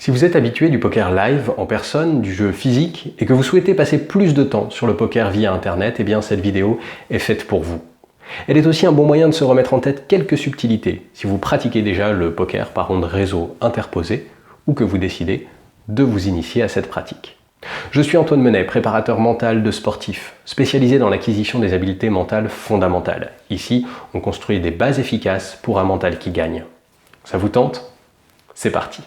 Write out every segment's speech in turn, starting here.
Si vous êtes habitué du poker live en personne, du jeu physique, et que vous souhaitez passer plus de temps sur le poker via Internet, eh bien cette vidéo est faite pour vous. Elle est aussi un bon moyen de se remettre en tête quelques subtilités, si vous pratiquez déjà le poker par ondes réseau interposées, ou que vous décidez de vous initier à cette pratique. Je suis Antoine Menet, préparateur mental de sportifs, spécialisé dans l'acquisition des habiletés mentales fondamentales. Ici, on construit des bases efficaces pour un mental qui gagne. Ça vous tente ? C'est parti.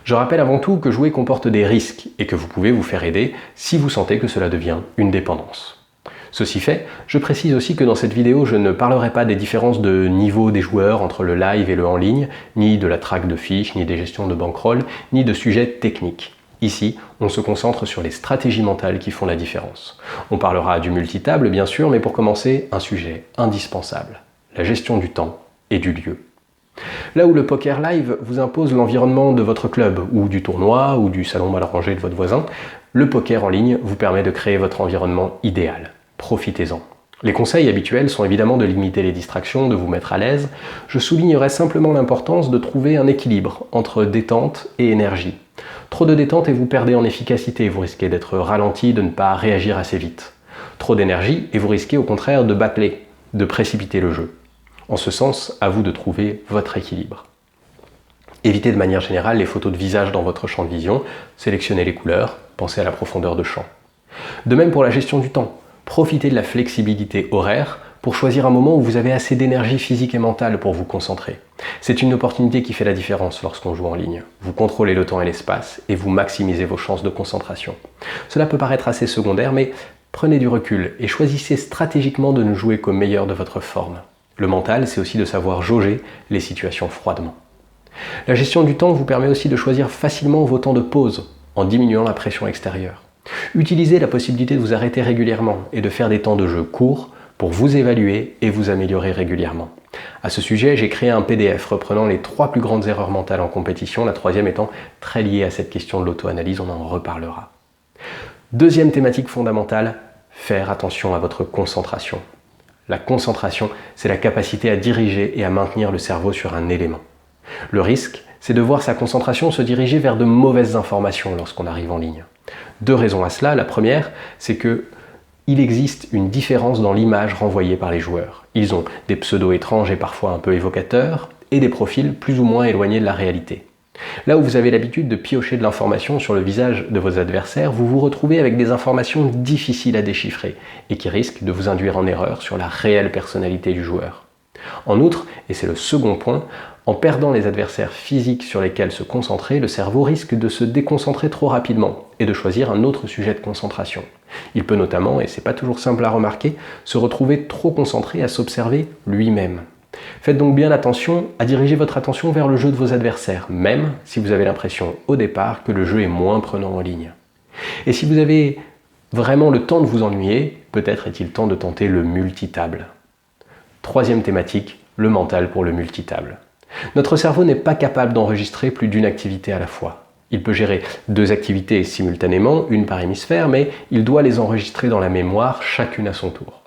Je rappelle avant tout que jouer comporte des risques et que vous pouvez vous faire aider si vous sentez que cela devient une dépendance. Ceci fait, je précise aussi que dans cette vidéo, je ne parlerai pas des différences de niveau des joueurs entre le live et le en ligne, ni de la traque de fiches, ni des gestions de bankroll, ni de sujets techniques. Ici, on se concentre sur les stratégies mentales qui font la différence. On parlera du multitable bien sûr, mais pour commencer, un sujet indispensable, la gestion du temps et du lieu. Là où le poker live vous impose l'environnement de votre club, ou du tournoi, ou du salon mal rangé de votre voisin, le poker en ligne vous permet de créer votre environnement idéal. Profitez-en. Les conseils habituels sont évidemment de limiter les distractions, de vous mettre à l'aise. Je soulignerai simplement l'importance de trouver un équilibre entre détente et énergie. Trop de détente et vous perdez en efficacité, vous risquez d'être ralenti, de ne pas réagir assez vite. Trop d'énergie et vous risquez au contraire de bâcler, de précipiter le jeu. En ce sens, à vous de trouver votre équilibre. Évitez de manière générale les photos de visage dans votre champ de vision, sélectionnez les couleurs, pensez à la profondeur de champ. De même pour la gestion du temps, profitez de la flexibilité horaire pour choisir un moment où vous avez assez d'énergie physique et mentale pour vous concentrer. C'est une opportunité qui fait la différence lorsqu'on joue en ligne. Vous contrôlez le temps et l'espace et vous maximisez vos chances de concentration. Cela peut paraître assez secondaire, mais prenez du recul et choisissez stratégiquement de ne jouer qu'au meilleur de votre forme. Le mental, c'est aussi de savoir jauger les situations froidement. La gestion du temps vous permet aussi de choisir facilement vos temps de pause en diminuant la pression extérieure. Utilisez la possibilité de vous arrêter régulièrement et de faire des temps de jeu courts pour vous évaluer et vous améliorer régulièrement. À ce sujet, j'ai créé un PDF reprenant les 3 plus grandes erreurs mentales en compétition, la troisième étant très liée à cette question de l'auto-analyse, on en reparlera. Deuxième thématique fondamentale, faire attention à votre concentration. La concentration, c'est la capacité à diriger et à maintenir le cerveau sur un élément. Le risque, c'est de voir sa concentration se diriger vers de mauvaises informations lorsqu'on arrive en ligne. 2 raisons à cela. La première, c'est que il existe une différence dans l'image renvoyée par les joueurs. Ils ont des pseudos étranges et parfois un peu évocateurs, et des profils plus ou moins éloignés de la réalité. Là où vous avez l'habitude de piocher de l'information sur le visage de vos adversaires, vous vous retrouvez avec des informations difficiles à déchiffrer et qui risquent de vous induire en erreur sur la réelle personnalité du joueur. En outre, et c'est le second point, en perdant les adversaires physiques sur lesquels se concentrer, le cerveau risque de se déconcentrer trop rapidement et de choisir un autre sujet de concentration. Il peut notamment, et c'est pas toujours simple à remarquer, se retrouver trop concentré à s'observer lui-même. Faites donc bien attention à diriger votre attention vers le jeu de vos adversaires, même si vous avez l'impression au départ que le jeu est moins prenant en ligne. Et si vous avez vraiment le temps de vous ennuyer, peut-être est-il temps de tenter le multitable. Troisième thématique, le mental pour le multitable. Notre cerveau n'est pas capable d'enregistrer plus d'une activité à la fois. Il peut gérer 2 activités simultanément, une par hémisphère, mais il doit les enregistrer dans la mémoire, chacune à son tour.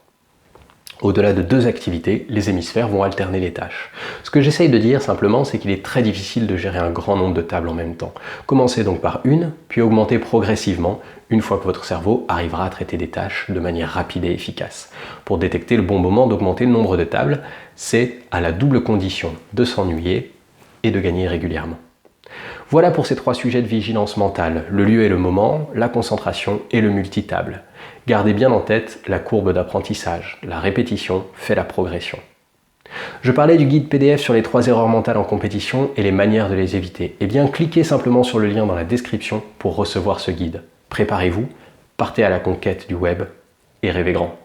Au-delà de 2 activités, les hémisphères vont alterner les tâches. Ce que j'essaye de dire simplement, c'est qu'il est très difficile de gérer un grand nombre de tables en même temps. Commencez donc par une, puis augmentez progressivement, une fois que votre cerveau arrivera à traiter des tâches de manière rapide et efficace. Pour détecter le bon moment d'augmenter le nombre de tables, c'est à la double condition de s'ennuyer et de gagner régulièrement. Voilà pour ces 3 sujets de vigilance mentale, le lieu et le moment, la concentration et le multitable. Gardez bien en tête la courbe d'apprentissage, la répétition fait la progression. Je parlais du guide PDF sur les 3 erreurs mentales en compétition et les manières de les éviter. Eh bien, cliquez simplement sur le lien dans la description pour recevoir ce guide. Préparez-vous, partez à la conquête du web et rêvez grand.